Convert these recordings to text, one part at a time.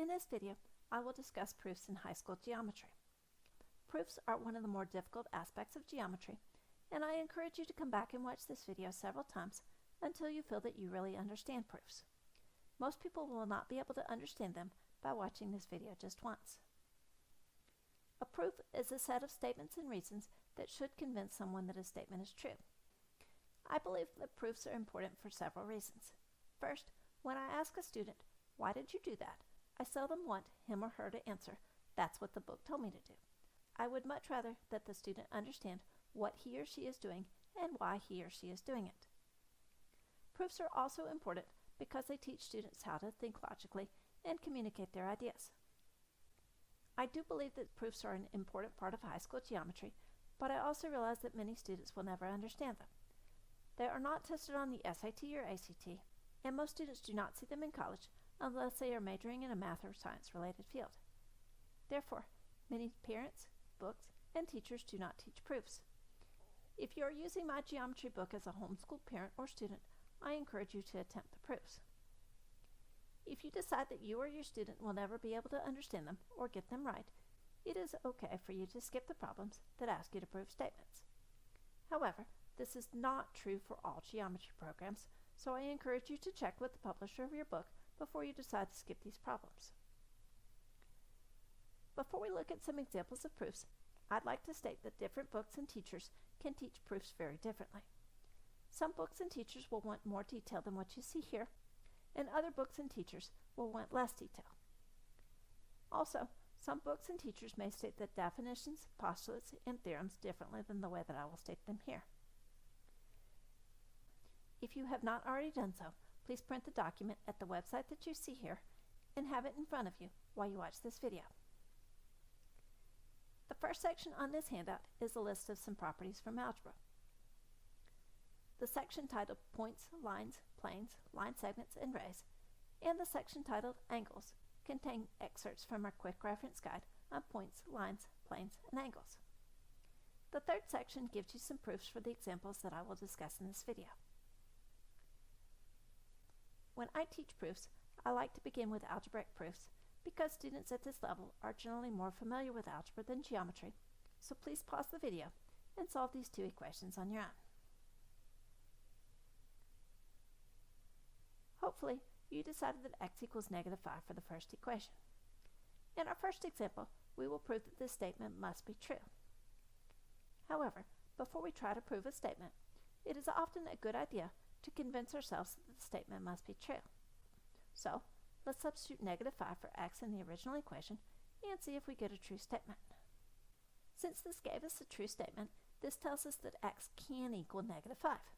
In this video, I will discuss proofs in high school geometry. Proofs are one of the more difficult aspects of geometry, and I encourage you to come back and watch this video several times until you feel that you really understand proofs. Most people will not be able to understand them by watching this video just once. A proof is a set of statements and reasons that should convince someone that a statement is true. I believe that proofs are important for several reasons. First, when I ask a student, "Why did you do that?" I seldom want him or her to answer, "That's what the book told me to do." I would much rather that the student understand what he or she is doing and why he or she is doing it. Proofs are also important because they teach students how to think logically and communicate their ideas. I do believe that proofs are an important part of high school geometry, but I also realize that many students will never understand them. They are not tested on the SAT or ACT, and most students do not see them in college unless they are majoring in a math or science related field. Therefore, many parents, books, and teachers do not teach proofs. If you are using my geometry book as a homeschool parent or student, I encourage you to attempt the proofs. If you decide that you or your student will never be able to understand them or get them right, it is okay for you to skip the problems that ask you to prove statements. However, this is not true for all geometry programs, so I encourage you to check with the publisher of your book before you decide to skip these problems. Before we look at some examples of proofs, I'd like to state that different books and teachers can teach proofs very differently. Some books and teachers will want more detail than what you see here, and other books and teachers will want less detail. Also, some books and teachers may state the definitions, postulates, and theorems differently than the way that I will state them here. If you have not already done so, please print the document at the website that you see here and have it in front of you while you watch this video. The first section on this handout is a list of some properties from algebra. The section titled Points, Lines, Planes, Line Segments, and Rays, and the section titled Angles contain excerpts from our quick reference guide on points, lines, planes, and angles. The third section gives you some proofs for the examples that I will discuss in this video. When I teach proofs, I like to begin with algebraic proofs because students at this level are generally more familiar with algebra than geometry, so please pause the video and solve these two equations on your own. Hopefully, you decided that x equals -5 for the first equation. In our first example, we will prove that this statement must be true. However, before we try to prove a statement, it is often a good idea to convince ourselves that the statement must be true. So, let's substitute -5 for x in the original equation and see if we get a true statement. Since this gave us a true statement, this tells us that x can equal -5.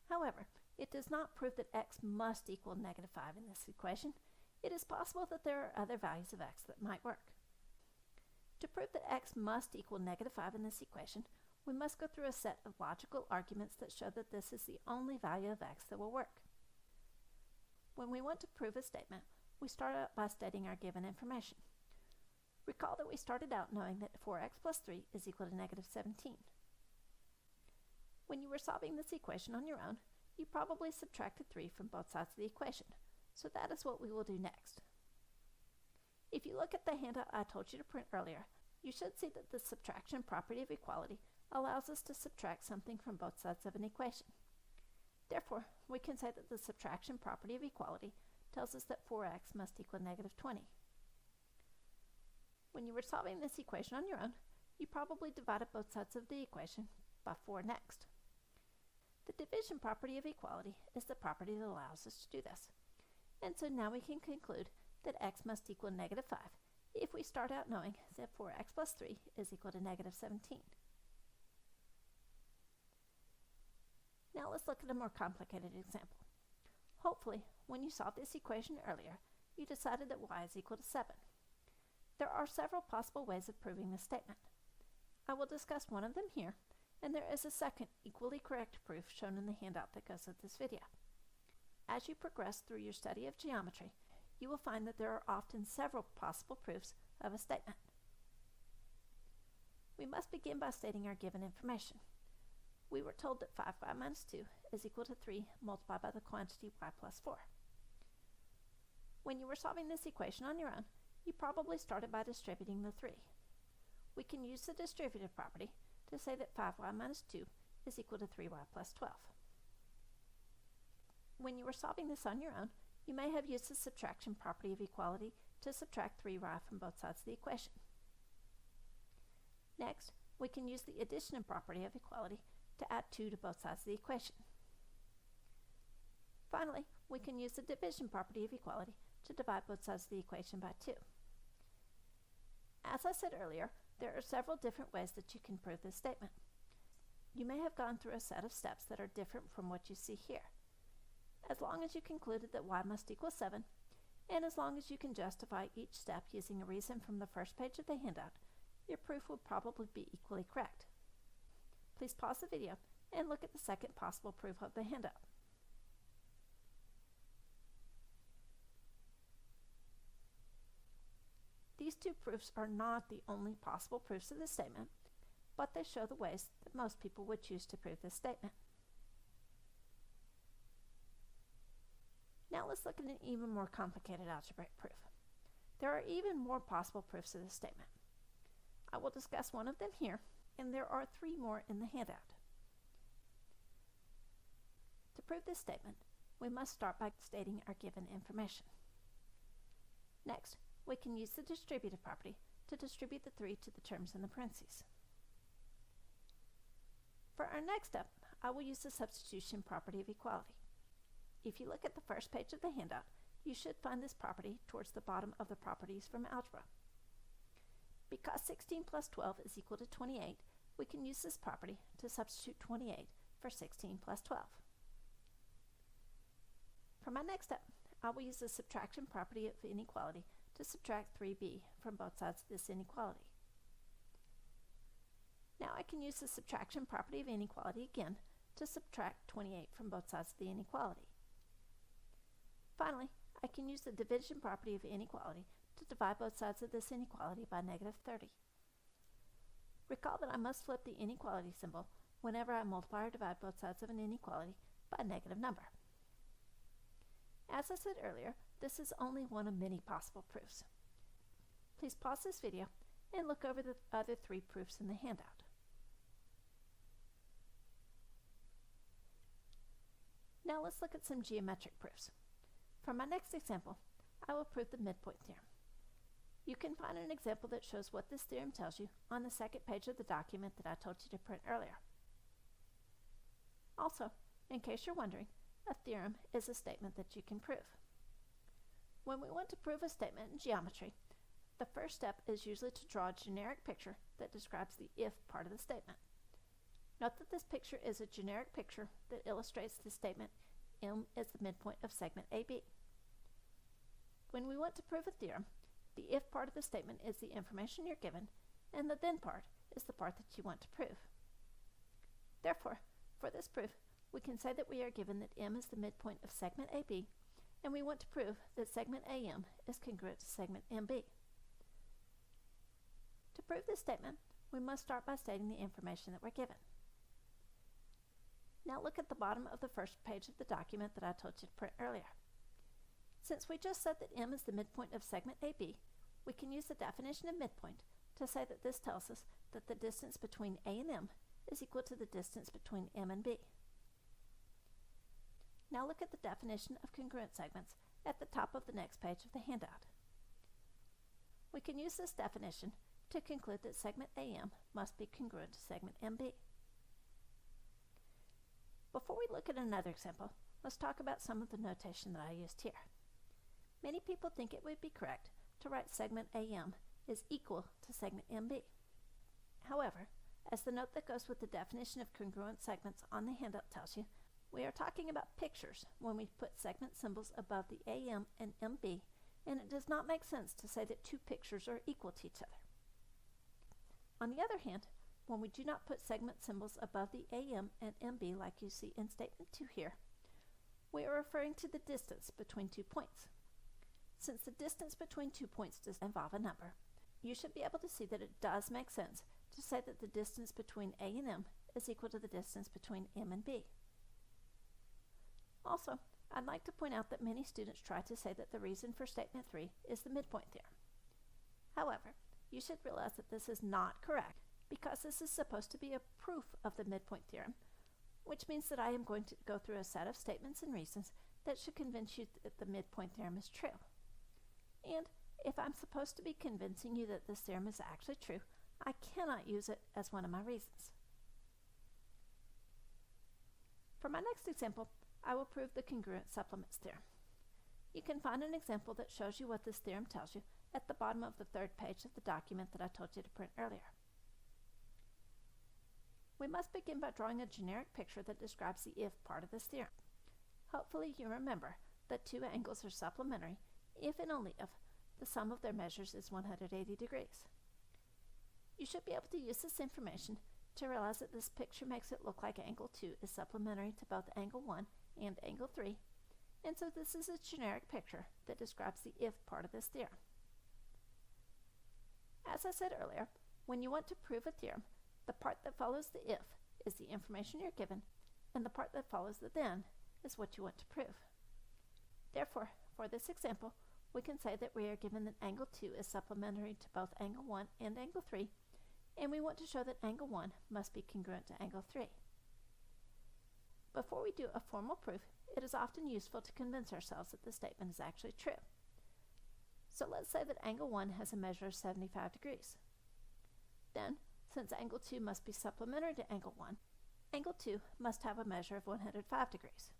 However, it does not prove that x must equal -5 in this equation. It is possible that there are other values of x that might work. To prove that x must equal -5 in this equation, we must go through a set of logical arguments that show that this is the only value of x that will work. When we want to prove a statement, we start out by stating our given information. Recall that we started out knowing that 4x plus 3 is equal to -17. When you were solving this equation on your own, you probably subtracted 3 from both sides of the equation, so that is what we will do next. If you look at the handout I told you to print earlier, you should see that the subtraction property of equality allows us to subtract something from both sides of an equation. Therefore, we can say that the subtraction property of equality tells us that 4x must equal -20. When you were solving this equation on your own, you probably divided both sides of the equation by 4 next. The division property of equality is the property that allows us to do this. And so now we can conclude that x must equal -5 if we start out knowing that 4x plus 3 is equal to -17. Now let's look at a more complicated example. Hopefully, when you solved this equation earlier, you decided that y is equal to 7. There are several possible ways of proving this statement. I will discuss one of them here, and there is a second equally correct proof shown in the handout that goes with this video. As you progress through your study of geometry, you will find that there are often several possible proofs of a statement. We must begin by stating our given information. We were told that 5y minus 2 is equal to 3 multiplied by the quantity y plus 4. When you were solving this equation on your own, you probably started by distributing the 3. We can use the distributive property to say that 5y minus 2 is equal to 3y plus 12. When you were solving this on your own, you may have used the subtraction property of equality to subtract 3y from both sides of the equation. Next, we can use the addition property of equality to add 2 to both sides of the equation. Finally, we can use the division property of equality to divide both sides of the equation by 2. As I said earlier, there are several different ways that you can prove this statement. You may have gone through a set of steps that are different from what you see here. As long as you concluded that y must equal 7, and as long as you can justify each step using a reason from the first page of the handout, your proof will probably be equally correct. Please pause the video and look at the second possible proof of the handout. These two proofs are not the only possible proofs of this statement, but they show the ways that most people would choose to prove this statement. Now let's look at an even more complicated algebraic proof. There are even more possible proofs of this statement. I will discuss one of them here, and there are 3 more in the handout. To prove this statement, we must start by stating our given information. Next, we can use the distributive property to distribute the 3 to the terms in the parentheses. For our next step, I will use the substitution property of equality. If you look at the first page of the handout, you should find this property towards the bottom of the properties from algebra. Because 16 plus 12 is equal to 28, we can use this property to substitute 28 for 16 plus 12. For my next step, I will use the subtraction property of inequality to subtract 3b from both sides of this inequality. Now I can use the subtraction property of inequality again to subtract 28 from both sides of the inequality. Finally, I can use the division property of inequality to divide both sides of this inequality by negative 30. Recall that I must flip the inequality symbol whenever I multiply or divide both sides of an inequality by a negative number. As I said earlier, this is only one of many possible proofs. Please pause this video and look over the other 3 proofs in the handout. Now let's look at some geometric proofs. For my next example, I will prove the midpoint theorem. You can find an example that shows what this theorem tells you on the second page of the document that I told you to print earlier. Also, in case you're wondering, a theorem is a statement that you can prove. When we want to prove a statement in geometry, the first step is usually to draw a generic picture that describes the if part of the statement. Note that this picture is a generic picture that illustrates the statement M is the midpoint of segment AB. When we want to prove a theorem, the if part of the statement is the information you're given, and the then part is the part that you want to prove. Therefore, for this proof, we can say that we are given that M is the midpoint of segment AB, and we want to prove that segment AM is congruent to segment MB. To prove this statement, we must start by stating the information that we're given. Now look at the bottom of the first page of the document that I told you to print earlier. Since we just said that M is the midpoint of segment AB, we can use the definition of midpoint to say that this tells us that the distance between A and M is equal to the distance between M and B. Now look at the definition of congruent segments at the top of the next page of the handout. We can use this definition to conclude that segment AM must be congruent to segment MB. Before we look at another example, let's talk about some of the notation that I used here. Many people think it would be correct to write segment AM is equal to segment MB. However, as the note that goes with the definition of congruent segments on the handout tells you, we are talking about pictures when we put segment symbols above the AM and MB, and it does not make sense to say that 2 pictures are equal to each other. On the other hand, when we do not put segment symbols above the AM and MB like you see in statement 2 here, we are referring to the distance between 2 points. Since the distance between 2 points does involve a number, you should be able to see that it does make sense to say that the distance between A and M is equal to the distance between M and B. Also, I'd like to point out that many students try to say that the reason for statement 3 is the midpoint theorem. However, you should realize that this is not correct because this is supposed to be a proof of the midpoint theorem, which means that I am going to go through a set of statements and reasons that should convince you that the midpoint theorem is true. And if I'm supposed to be convincing you that this theorem is actually true, I cannot use it as one of my reasons. For my next example, I will prove the congruent supplements theorem. You can find an example that shows you what this theorem tells you at the bottom of the third page of the document that I told you to print earlier. We must begin by drawing a generic picture that describes the if part of this theorem. Hopefully you remember that two angles are supplementary if and only if the sum of their measures is 180 degrees. You should be able to use this information to realize that this picture makes it look like angle 2 is supplementary to both angle 1 and angle 3, and so this is a generic picture that describes the if part of this theorem. As I said earlier, when you want to prove a theorem, the part that follows the if is the information you're given, and the part that follows the then is what you want to prove. Therefore, for this example, we can say that we are given that angle 2 is supplementary to both angle 1 and angle 3, and we want to show that angle 1 must be congruent to angle 3. Before we do a formal proof, it is often useful to convince ourselves that the statement is actually true. So let's say that angle 1 has a measure of 75 degrees. Then, since angle 2 must be supplementary to angle 1, angle 2 must have a measure of 105 degrees.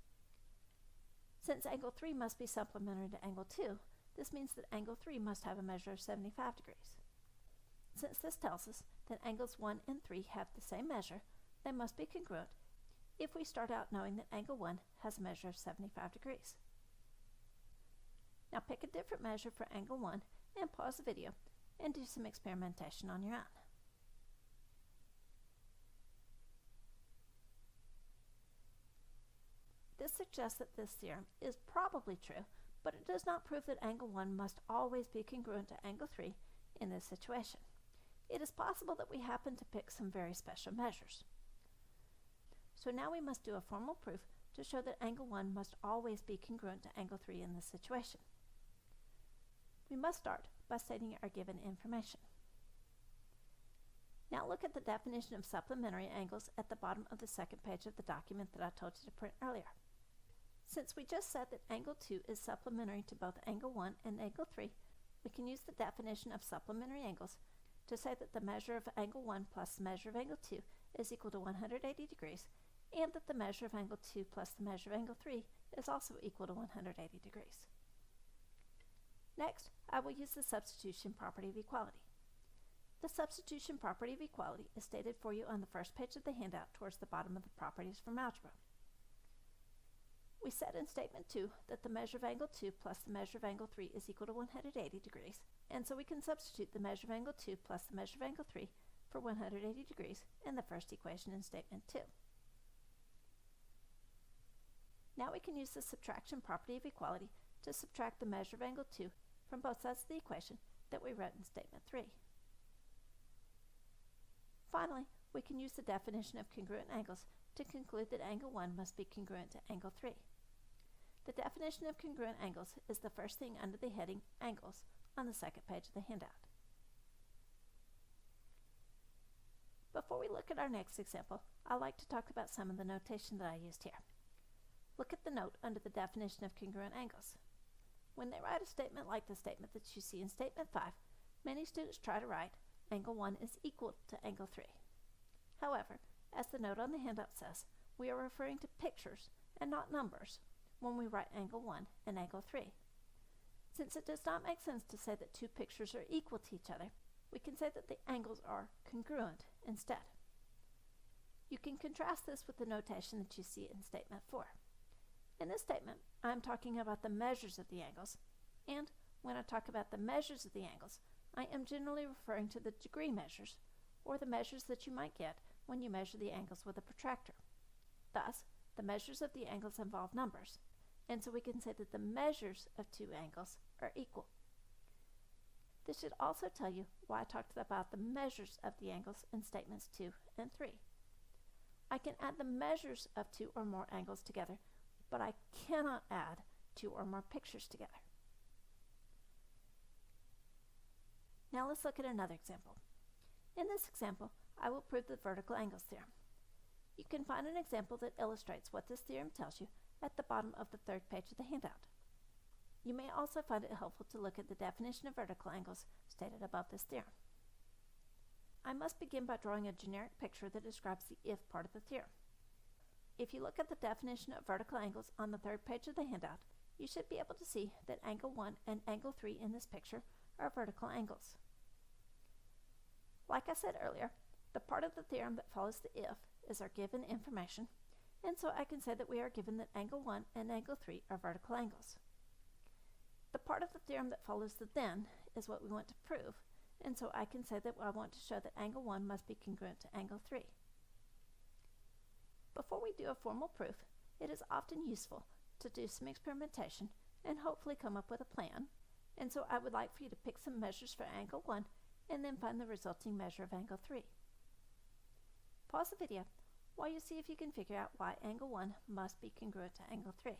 Since angle 3 must be supplementary to angle 2, this means that angle 3 must have a measure of 75 degrees. Since this tells us that angles 1 and 3 have the same measure, they must be congruent if we start out knowing that angle 1 has a measure of 75 degrees. Now pick a different measure for angle 1 and pause the video and do some experimentation on your own. This suggests that this theorem is probably true, but it does not prove that angle 1 must always be congruent to angle 3 in this situation. It is possible that we happen to pick some very special measures. So now we must do a formal proof to show that angle 1 must always be congruent to angle 3 in this situation. We must start by stating our given information. Now look at the definition of supplementary angles at the bottom of the second page of the document that I told you to print earlier. Since we just said that angle 2 is supplementary to both angle 1 and angle 3, we can use the definition of supplementary angles to say that the measure of angle 1 plus the measure of angle 2 is equal to 180 degrees, and that the measure of angle 2 plus the measure of angle 3 is also equal to 180 degrees. Next, I will use the substitution property of equality. The substitution property of equality is stated for you on the first page of the handout towards the bottom of the properties from algebra. We said in statement 2 that the measure of angle 2 plus the measure of angle 3 is equal to 180 degrees, and so we can substitute the measure of angle 2 plus the measure of angle 3 for 180 degrees in the first equation in statement 2. Now we can use the subtraction property of equality to subtract the measure of angle 2 from both sides of the equation that we wrote in statement 3. Finally, we can use the definition of congruent angles to conclude that angle 1 must be congruent to angle 3. The definition of congruent angles is the first thing under the heading Angles on the second page of the handout. Before we look at our next example, I'd like to talk about some of the notation that I used here. Look at the note under the definition of congruent angles. When they write a statement like the statement that you see in statement 5, many students try to write angle 1 is equal to angle 3. However, as the note on the handout says, we are referring to pictures and not numbers when we write angle 1 and angle 3. Since it does not make sense to say that two pictures are equal to each other, we can say that the angles are congruent instead. You can contrast this with the notation that you see in statement 4. In this statement, I am talking about the measures of the angles, and when I talk about the measures of the angles, I am generally referring to the degree measures, or the measures that you might get when you measure the angles with a protractor. Thus, the measures of the angles involve numbers, and so we can say that the measures of two angles are equal. This should also tell you why I talked about the measures of the angles in statements 2 and 3. I can add the measures of two or more angles together but I cannot add two or more pictures together. Now let's look at another example. In this example, I will prove the vertical angles theorem. You can find an example that illustrates what this theorem tells you at the bottom of the third page of the handout. You may also find it helpful to look at the definition of vertical angles stated above this theorem. I must begin by drawing a generic picture that describes the if part of the theorem. If you look at the definition of vertical angles on the third page of the handout, you should be able to see that angle 1 and angle 3 in this picture are vertical angles. Like I said earlier, the part of the theorem that follows the if is our given information, and so I can say that we are given that angle 1 and angle 3 are vertical angles. The part of the theorem that follows the then is what we want to prove, and so I can say that I want to show that angle 1 must be congruent to angle 3. Before we do a formal proof, it is often useful to do some experimentation and hopefully come up with a plan, and so I would like for you to pick some measures for angle 1 and then find the resulting measure of angle 3. Pause the video while you see if you can figure out why angle 1 must be congruent to angle 3.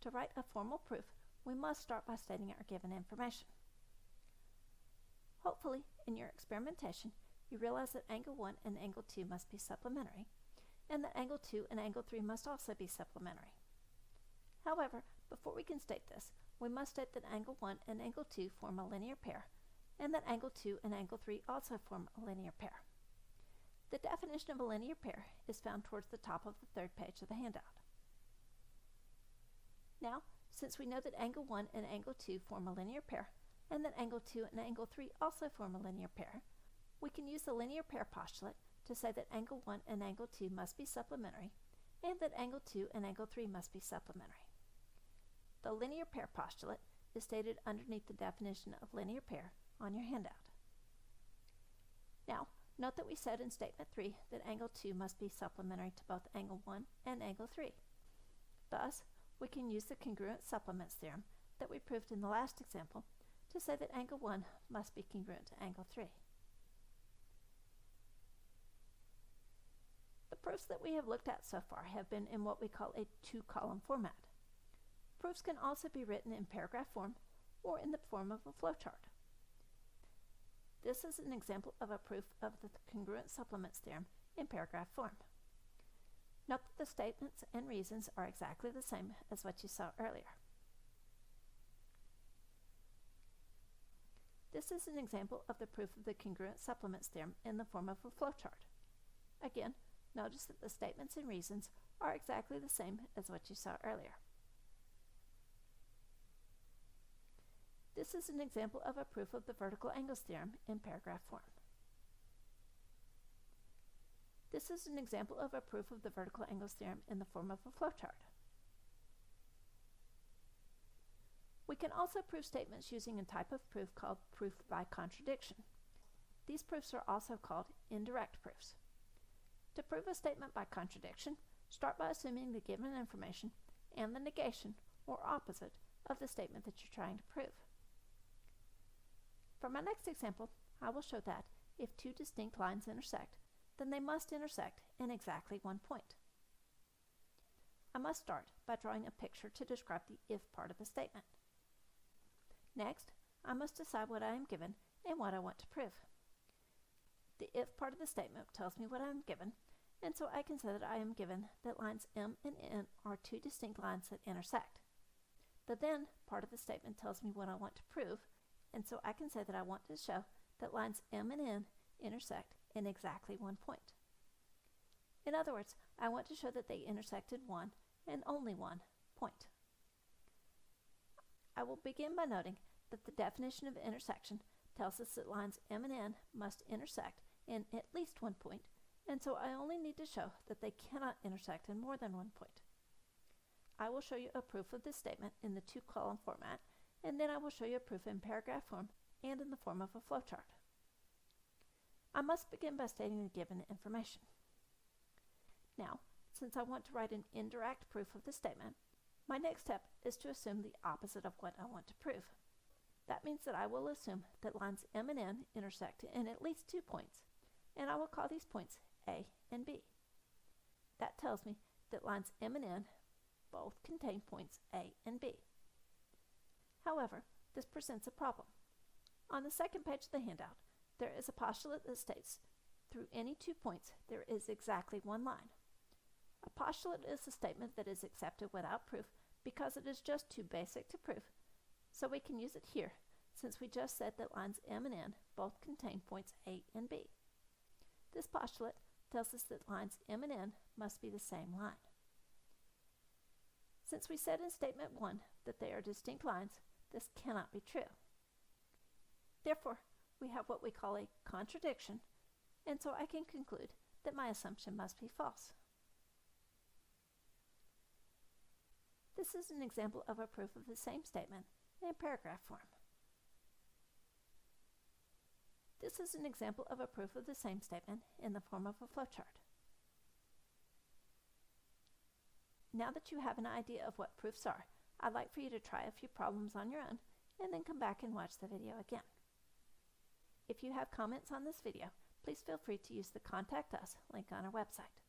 To write a formal proof, we must start by stating our given information. Hopefully, in your experimentation, you realize that angle 1 and angle 2 must be supplementary, and that angle 2 and angle 3 must also be supplementary. However, before we can state this, we must state that angle 1 and angle 2 form a linear pair, and that angle 2 and angle 3 also form a linear pair. The definition of a linear pair is found towards the top of the third page of the handout. Now, since we know that angle 1 and angle 2 form a linear pair, and that angle 2 and angle 3 also form a linear pair, we can use the linear pair postulate to say that angle 1 and angle 2 must be supplementary, and that angle 2 and angle 3 must be supplementary. The linear pair postulate is stated underneath the definition of linear pair on your handout. Now, note that we said in statement 3 that angle 2 must be supplementary to both angle 1 and angle 3. Thus, we can use the congruent supplements theorem that we proved in the last example to say that angle 1 must be congruent to angle 3. The proofs that we have looked at so far have been in what we call a two-column format. Proofs can also be written in paragraph form or in the form of a flowchart. This is an example of a proof of the congruent supplements theorem in paragraph form. Note that the statements and reasons are exactly the same as what you saw earlier. This is an example of the proof of the congruent supplements theorem in the form of a flowchart. Again, notice that the statements and reasons are exactly the same as what you saw earlier. This is an example of a proof of the vertical angles theorem in paragraph form. This is an example of a proof of the vertical angles theorem in the form of a flowchart. We can also prove statements using a type of proof called proof by contradiction. These proofs are also called indirect proofs. To prove a statement by contradiction, start by assuming the given information and the negation, or opposite, of the statement that you're trying to prove. For my next example, I will show that if two distinct lines intersect, then they must intersect in exactly one point. I must start by drawing a picture to describe the if part of the statement. Next, I must decide what I am given and what I want to prove. The if part of the statement tells me what I am given, and so I can say that I am given that lines M and N are two distinct lines that intersect. The then part of the statement tells me what I want to prove, and so I can say that I want to show that lines M and N intersect in exactly one point. In other words, I want to show that they intersected one and only one point. I will begin by noting that the definition of intersection tells us that lines M and N must intersect in at least one point, and so I only need to show that they cannot intersect in more than one point. I will show you a proof of this statement in the two-column format, and then I will show you a proof in paragraph form and in the form of a flowchart. I must begin by stating the given information. Now, since I want to write an indirect proof of the statement, my next step is to assume the opposite of what I want to prove. That means that I will assume that lines M and N intersect in at least 2 points, and I will call these points A and B. That tells me that lines M and N both contain points A and B. However, this presents a problem. On the second page of the handout, there is a postulate that states through any 2 points there is exactly one line. A postulate is a statement that is accepted without proof because it is just too basic to prove, so we can use it here since we just said that lines M and N both contain points A and B. This postulate tells us that lines M and N must be the same line. Since we said in statement 1 that they are distinct lines, this cannot be true. Therefore, we have what we call a contradiction, and so I can conclude that my assumption must be false. This is an example of a proof of the same statement in paragraph form. This is an example of a proof of the same statement in the form of a flowchart. Now that you have an idea of what proofs are, I'd like for you to try a few problems on your own and then come back and watch the video again. If you have comments on this video, please feel free to use the Contact Us link on our website.